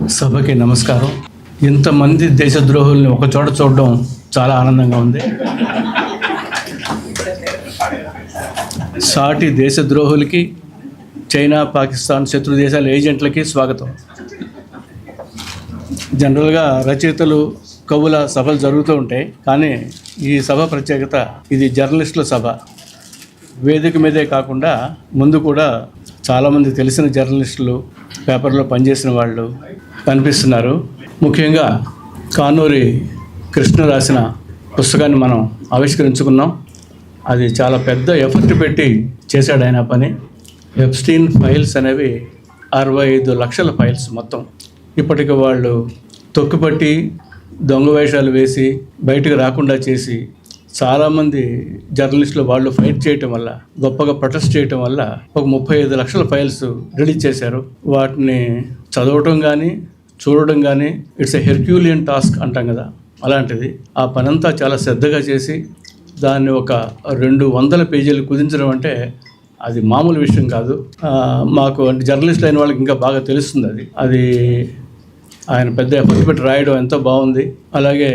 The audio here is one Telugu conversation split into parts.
సభకి నమస్కారం. ఇంతమంది దేశద్రోహుల్ని ఒక చోట చూడడం చాలా ఆనందంగా ఉంది. సాటి దేశద్రోహులకి, చైనా, పాకిస్తాన్ శత్రు దేశాల ఏజెంట్లకి స్వాగతం. జనరల్గా రచయితలు, కవుల సభలు జరుగుతూ ఉంటాయి, కానీ ఈ సభ ప్రత్యేకత, ఇది జర్నలిస్టుల సభ. వేదిక మీదే కాకుండా ముందు కూడా చాలామంది తెలిసిన జర్నలిస్టులు, పేపర్లో పనిచేసిన వాళ్ళు కనిపిస్తున్నారు. ముఖ్యంగా కానూరి కృష్ణ రాసిన పుస్తకాన్ని మనం ఆవిష్కరించుకున్నాం. అది చాలా పెద్ద ఎఫర్ట్ పెట్టి చేశాడు ఆయన పని. ఎప్స్టీన్ ఫైల్స్ అనేవి 65 లక్షల ఫైల్స్ మొత్తం. ఇప్పటికి వాళ్ళు తొక్కిపట్టి దొంగ వేషాలు వేసి బయటకు రాకుండా చేసి చాలామంది జర్నలిస్టులు వాళ్ళు ఫైట్ చేయటం వల్ల, గొప్పగా ప్రొటెస్ట్ చేయటం వల్ల ఒక 35 లక్షల ఫైల్స్ రిలీజ్ చేశారు. వాటిని చదవటం కానీ చూడడం కానీ ఇట్స్ ఎ హెర్క్యూలియన్ టాస్క్ అంటాం కదా, అలాంటిది. ఆ పనంతా చాలా శ్రద్ధగా చేసి దాన్ని ఒక 200 పేజీలు కుదించడం అంటే అది మామూలు విషయం కాదు. మాకు అంటే జర్నలిస్ట్ అయిన వాళ్ళకి ఇంకా బాగా తెలుస్తుంది. అది ఆయన పెద్ద ఎఫర్ట్ పెట్టి రాయడం ఎంతో బాగుంది. అలాగే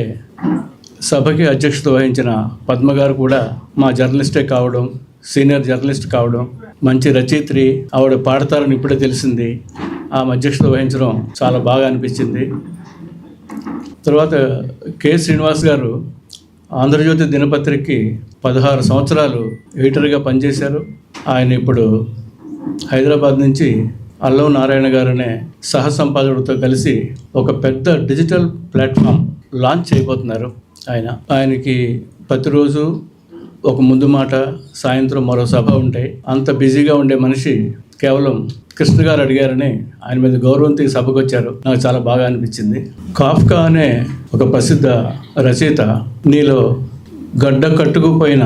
సభకి అధ్యక్షత వహించిన పద్మ గారు కూడా మా జర్నలిస్టే కావడం, సీనియర్ జర్నలిస్ట్ కావడం, మంచి రచయిత్రి, ఆవిడ పాడతారని ఇప్పుడే తెలిసింది. ఆమె అధ్యక్షత వహించడం చాలా బాగా అనిపించింది. తర్వాత కె శ్రీనివాస్ గారు ఆంధ్రజ్యోతి దినపత్రికకి 16 సంవత్సరాలు ఎడిటర్గా పనిచేశారు. ఆయన ఇప్పుడు హైదరాబాద్ నుంచి అల్లం నారాయణ గారు అనే సహ సంపాదకుడితో కలిసి ఒక పెద్ద డిజిటల్ ప్లాట్ఫామ్ లాంచ్ చేయబోతున్నారు. ఆయనకి ప్రతిరోజు ఒక ముందు మాట, సాయంత్రం మరో సభ ఉంటాయి. అంత బిజీగా ఉండే మనిషి కేవలం కృష్ణ గారు అడిగారని ఆయన మీద గౌరవంతో సభకు వచ్చారు. నాకు చాలా బాగా అనిపించింది. కాఫ్కా అనే ఒక ప్రసిద్ధ రచయిత నీలో గడ్డ కట్టుకుపోయిన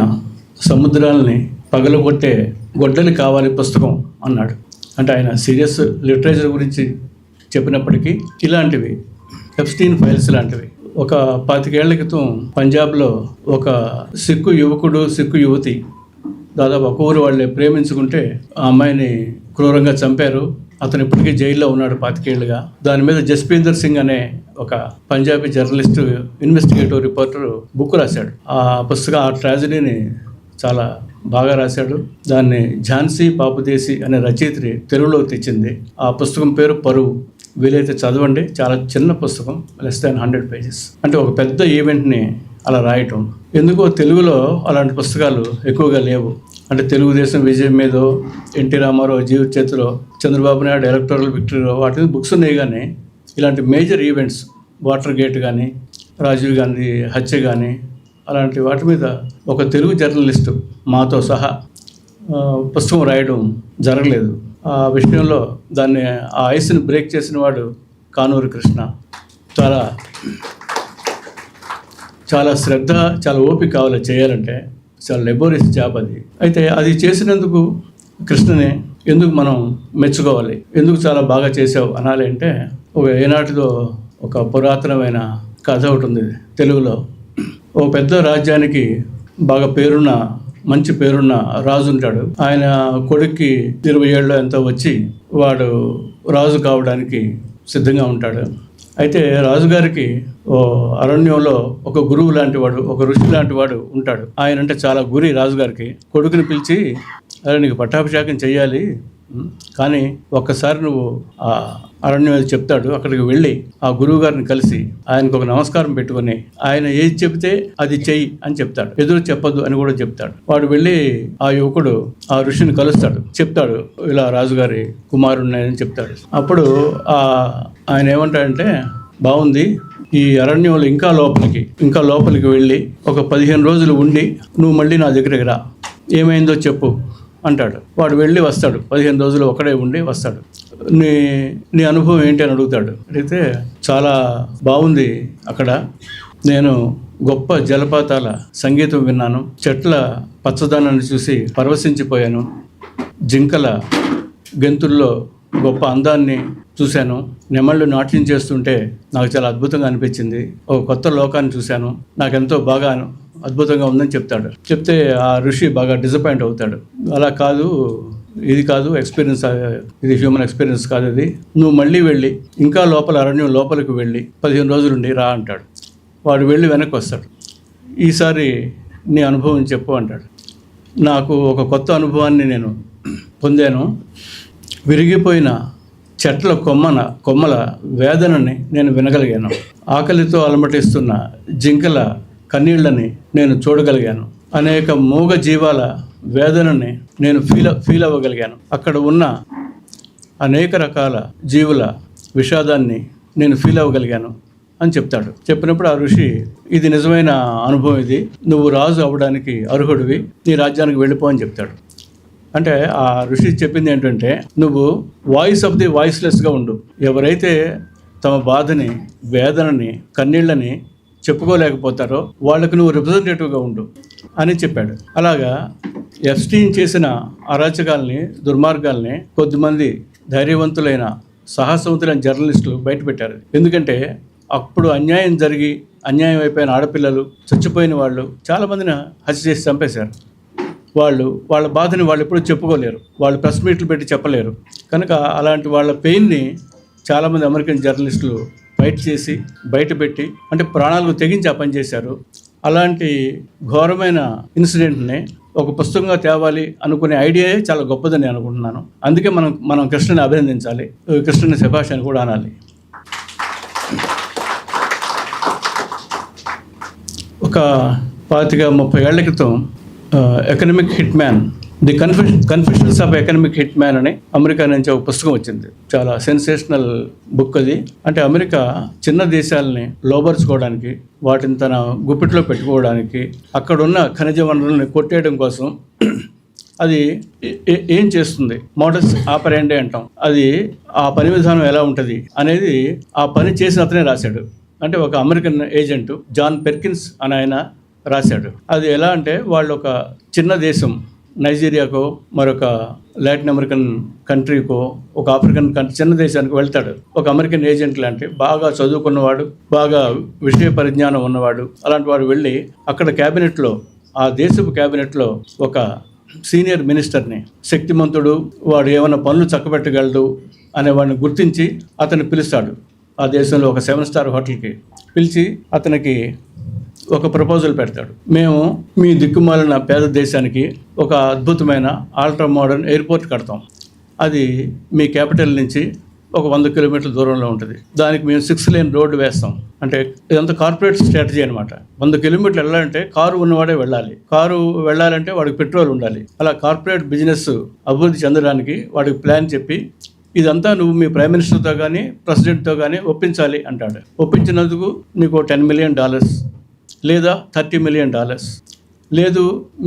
సముద్రాలని పగలగొట్టే గొడ్డలి కావాలి పుస్తకం అన్నాడు. అంటే ఆయన సీరియస్ లిటరేచర్ గురించి చెప్పినప్పటికీ ఇలాంటివి ఎప్స్టీన్ ఫైల్స్ లాంటివి. ఒక 25 ఏళ్ల క్రితం పంజాబ్లో ఒక సిక్కు యువకుడు, సిక్కు యువతి దాదాపు ఒక ఊరు వాళ్ళే ప్రేమించుకుంటే ఆ అమ్మాయిని క్రూరంగా చంపారు. అతను ఇప్పటికీ జైల్లో ఉన్నాడు 25 ఏళ్ళుగా. దాని మీద జస్పీందర్ సింగ్ అనే ఒక Punjabi journalist, investigative reporter book రాశాడు. ఆ పుస్తకం, ఆ ట్రాజడీని చాలా బాగా రాశాడు. దాన్ని ఝాన్సీ పాపుదేశి అనే రచయిత్రి తెలుగులోకి తెచ్చింది. ఆ పుస్తకం పేరు పరువు. వీలైతే చదవండి. చాలా చిన్న పుస్తకం, లెస్ దాన్ 100 పేజెస్. అంటే ఒక పెద్ద ఈవెంట్ని అలా రాయటం. ఎందుకో తెలుగులో అలాంటి పుస్తకాలు ఎక్కువగా లేవు. అంటే తెలుగుదేశం విజయం మీదో, ఎన్టీ రామారావు జీవిత చేతిలో, చంద్రబాబు నాయుడు ఎలక్టోరల్ విక్టరీలో వాటి మీద బుక్స్ ఉన్నాయి. కానీ ఇలాంటి మేజర్ ఈవెంట్స్, వాటర్ గేట్ కానీ, రాజీవ్ గాంధీ హత్య కానీ, అలాంటి వాటి మీద ఒక తెలుగు జర్నలిస్టు మాతో సహా పుస్తకం రాయడం జరగలేదు. ఆ విషయంలో దాన్ని, ఆ ఐస్ని బ్రేక్ చేసిన వాడు కానూరి కృష్ణ. చాలా శ్రద్ధ, చాలా ఓపిక కావాలి చేయాలంటే. చాలా లెబోరియస్ జాబ్ అది. అయితే అది చేసినందుకు కృష్ణని ఎందుకు మనం మెచ్చుకోవాలి, ఎందుకు చాలా బాగా చేసావు అనాలి అంటే, ఒక ఏనాటిదో ఒక పురాతనమైన కథ ఒకటి ఉంది తెలుగులో. ఓ పెద్ద రాజ్యానికి బాగా మంచి పేరున్న రాజు ఉంటాడు. ఆయన కొడుక్కి 20 ఏళ్ళు ఎంతో వచ్చి వాడు రాజు కావడానికి సిద్ధంగా ఉంటాడు. అయితే రాజుగారికి ఓ అరణ్యంలో ఒక గురువు లాంటి వాడు, ఒక ఋషి లాంటి వాడు ఉంటాడు. ఆయన అంటే చాలా గురి రాజుగారికి. కొడుకుని పిలిచి, అరే నీకు పట్టాభిషేకం చెయ్యాలి, కానీ ఒక్కసారి నువ్వు ఆ అరణ్యం అది చెప్తాడు, అక్కడికి వెళ్ళి ఆ గురువు గారిని కలిసి ఆయనకు ఒక నమస్కారం పెట్టుకుని ఆయన ఏది చెబితే అది చెయ్యి అని చెప్తాడు, ఎదురు చెప్పద్దు అని కూడా చెప్తాడు. వాడు వెళ్ళి ఆ యువకుడు ఆ ఋషిని కలుస్తాడు, చెప్తాడు ఇలా రాజుగారి కుమారుడిని అని చెప్తాడు. అప్పుడు ఆయన ఏమంటాడంటే, బాగుంది, ఈ అరణ్యంలో ఇంకా లోపలికి వెళ్ళి ఒక 15 రోజులు ఉండి నువ్వు మళ్ళీ నా దగ్గరికి రా, ఏమైందో చెప్పు అంటాడు. వాడు వెళ్ళి వస్తాడు, 15 రోజులు ఒకడే ఉండి వస్తాడు. నీ అనుభవం ఏంటి అని అడుగుతాడు. అడిగితే, చాలా బాగుంది అక్కడ, నేను గొప్ప జలపాతాల సంగీతం విన్నాను, చెట్ల పచ్చదనాన్ని చూసి పరవశించిపోయాను, జింకల గెంతుల్లో గొప్ప అందాన్ని చూశాను, నెమళ్ళు నాట్యం చేస్తుంటే నాకు చాలా అద్భుతంగా అనిపించింది, ఒక కొత్త లోకాన్ని చూశాను, నాకెంతో బాగా అద్భుతంగా ఉందని చెప్తాడు. చెప్తే ఆ ఋషి బాగా డిసప్పాయింట్ అవుతాడు. అలా కాదు, ఇది కాదు ఎక్స్పీరియన్స్, ఇది హ్యూమన్ ఎక్స్పీరియన్స్ కాదు, ఇది నువ్వు మళ్ళీ వెళ్ళి ఇంకా లోపల అరణ్యం లోపలికి వెళ్ళి 15 రోజులుండి రా అంటాడు. వాడు వెళ్ళి వెనక్కి వస్తాడు. ఈసారి నీ అనుభవం చెప్పు అంటాడు. నాకు ఒక కొత్త అనుభవాన్ని నేను పొందాను. విరిగిపోయిన చెట్ల కొమ్మల వేదనని నేను వినగలిగాను. ఆకలితో అలమటిస్తున్న జింకల కన్నీళ్ళని నేను చూడగలిగాను. అనేక మూగ జీవాల వేదనని నేను ఫీల్ అవ్వగలిగాను. అక్కడ ఉన్న అనేక రకాల జీవుల విషాదాన్ని నేను ఫీల్ అవ్వగలిగాను అని చెప్తాడు. చెప్పినప్పుడు ఆ ఋషి, ఇది నిజమైన అనుభవం, ఇది నువ్వు రాజు అవ్వడానికి అర్హుడివి, నీ రాజ్యానికి వెళ్ళిపో అని చెప్తాడు. అంటే ఆ ఋషి చెప్పింది ఏంటంటే, నువ్వు వాయిస్ ఆఫ్ ది వాయిస్లెస్గా ఉండు. ఎవరైతే తమ బాధని, వేదనని, కన్నీళ్ళని చెప్పుకోలేకపోతారో వాళ్ళకు నువ్వు రిప్రజెంటేటివ్గా ఉండు అని చెప్పాడు. అలాగా ఎప్స్టీన్ చేసిన అరాచకాలని, దుర్మార్గాల్ని కొద్దిమంది ధైర్యవంతులైన, సాహసవంతులైన జర్నలిస్టులు బయటపెట్టారు. ఎందుకంటే అప్పుడు అన్యాయం జరిగి అన్యాయం అయిపోయిన ఆడపిల్లలు, చచ్చిపోయిన వాళ్ళు చాలామందిని హత్య చేసి చంపేశారు. వాళ్ళ బాధని వాళ్ళు ఎప్పుడూ చెప్పుకోలేరు, వాళ్ళు ప్రెస్ మీట్లు పెట్టి చెప్పలేరు. కనుక అలాంటి వాళ్ళ పెయిన్ని చాలామంది అమెరికన్ జర్నలిస్టులు బయటపెట్టి అంటే ప్రాణాలకు తెగించి ఆ పని చేశారు. అలాంటి ఘోరమైన ఇన్సిడెంట్ని ఒక పుస్తకంగా తేవాలి అనుకునే ఐడియాయే చాలా గొప్పదని నేను అనుకుంటున్నాను. అందుకే మనం కృష్ణని అభినందించాలి, కృష్ణని శభాష్ అని కూడా అనాలి. ఒక 25-30 ఏళ్ల క్రితం economic hit man, the confessions of economic hit man అని అమెరికా నుంచి ఒక పుస్తకం వచ్చింది. చాలా సెన్సేషనల్ బుక్ అది. అంటే అమెరికా చిన్న దేశాలని లోబర్చుకోవడానికి, వాటిని తన గుప్పిట్లో పెట్టుకోవడానికి, అక్కడున్న ఖనిజ వనరుల్ని కొట్టేయడం కోసం అది ఏం చేస్తుంది, మోడస్ ఆపరెండే అంటాం, అది ఆ పని విధానం ఎలా ఉంటుంది అనేది ఆ పని చేసిన అతనే రాశాడు. అంటే ఒక అమెరికన్ ఏజెంట్ జాన్ పెర్కిన్స్ అని ఆయన రాశాడు. అది ఎలా అంటే, వాళ్ళు ఒక చిన్న దేశం నైజీరియాకో మరొక లాటిన్ అమెరికన్ కంట్రీకో ఒక ఆఫ్రికన్ చిన్న దేశానికి వెళ్తాడు. ఒక అమెరికన్ ఏజెంట్ లాంటి బాగా చదువుకున్నవాడు, బాగా విషయ పరిజ్ఞానం ఉన్నవాడు, అలాంటి వాడు వెళ్ళి అక్కడ క్యాబినెట్లో, ఆ దేశపు క్యాబినెట్లో ఒక సీనియర్ మినిస్టర్ని, శక్తిమంతుడు, వాడు ఏమైనా పనులు చక్కబెట్టగలడు అనేవాడిని గుర్తించి అతన్ని పిలుస్తాడు. ఆ దేశంలో ఒక 7 స్టార్ హోటల్కి పిలిచి అతనికి ఒక ప్రపోజల్ పెడతాడు. మేము మీ దిక్కుమాలిన పేద దేశానికి ఒక అద్భుతమైన అల్ట్రా మోడర్న్ ఎయిర్పోర్ట్ కడతాం. అది మీ క్యాపిటల్ నుంచి ఒక 100 కిలోమీటర్ల దూరంలో ఉంటుంది. దానికి మేము 6 లేన్ రోడ్డు వేస్తాం. అంటే ఇదంతా కార్పొరేట్ స్ట్రాటజీ అనమాట. 100 కిలోమీటర్లు వెళ్ళాలంటే కారు ఉన్నవాడే వెళ్ళాలి. కారు వెళ్ళాలంటే వాడికి పెట్రోల్ ఉండాలి. అలా కార్పొరేట్ బిజినెస్ అభివృద్ధి చెందడానికి వాడికి ప్లాన్ చెప్పి, ఇదంతా నువ్వు మీ ప్రైమ్ మినిస్టర్తో కానీ ప్రెసిడెంట్తో కానీ ఒప్పించాలి అంటాడు. ఒప్పించినందుకు నీకు $10 మిలియన్ లేదా $30 మిలియన్, లేదు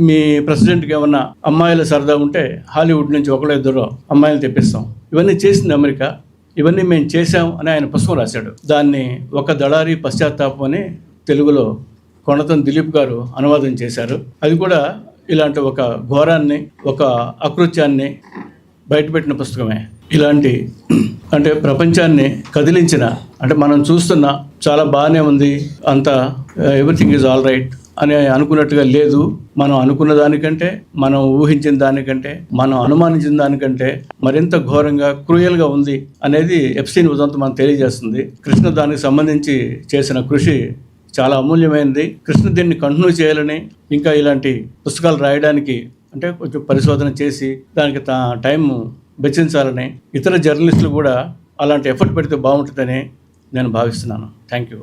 మీ ప్రెసిడెంట్కి ఏమన్నా అమ్మాయిల సరదా ఉంటే హాలీవుడ్ నుంచి 1-2 అమ్మాయిలు తెప్పిస్తాం. ఇవన్నీ చేసింది అమెరికా, ఇవన్నీ మేము చేశాం అని ఆయన పుస్తకం రాశాడు. దాన్ని ఒక దళారీ పశ్చాత్తాపం అని తెలుగులో కొండతం దిలీప్ గారు అనువాదం చేశారు. అది కూడా ఇలాంటి ఒక ఘోరాన్ని, ఒక అకృత్యాన్ని బయటపెట్టిన పుస్తకమే. ఇలాంటి అంటే ప్రపంచాన్ని కదిలించిన, అంటే మనం చూస్తున్న చాలా బాగానే ఉంది, అంతా ఎవ్రీథింగ్ ఈజ్ ఆల్ రైట్ అని అనుకున్నట్టుగా లేదు. మనం అనుకున్న దానికంటే, మనం ఊహించిన దానికంటే, మనం అనుమానించిన దానికంటే మరింత ఘోరంగా, క్రూయల్గా ఉంది అనేది ఎప్స్టీన్ ఉదంతం మనకు తెలియజేస్తుంది. కృష్ణ దానికి సంబంధించి చేసిన కృషి చాలా అమూల్యమైనది. కృష్ణ దీన్ని కంటిన్యూ చేయాలని, ఇంకా ఇలాంటి పుస్తకాలు రాయడానికి అంటే కొంచెం పరిశోధన చేసి దానికి టైం వెచ్చించాలని, ఇతర జర్నలిస్టులు కూడా అలాంటి ఎఫర్ట్ పెడితే బాగుంటుందని నేను భావిస్తున్నాను. Thank you.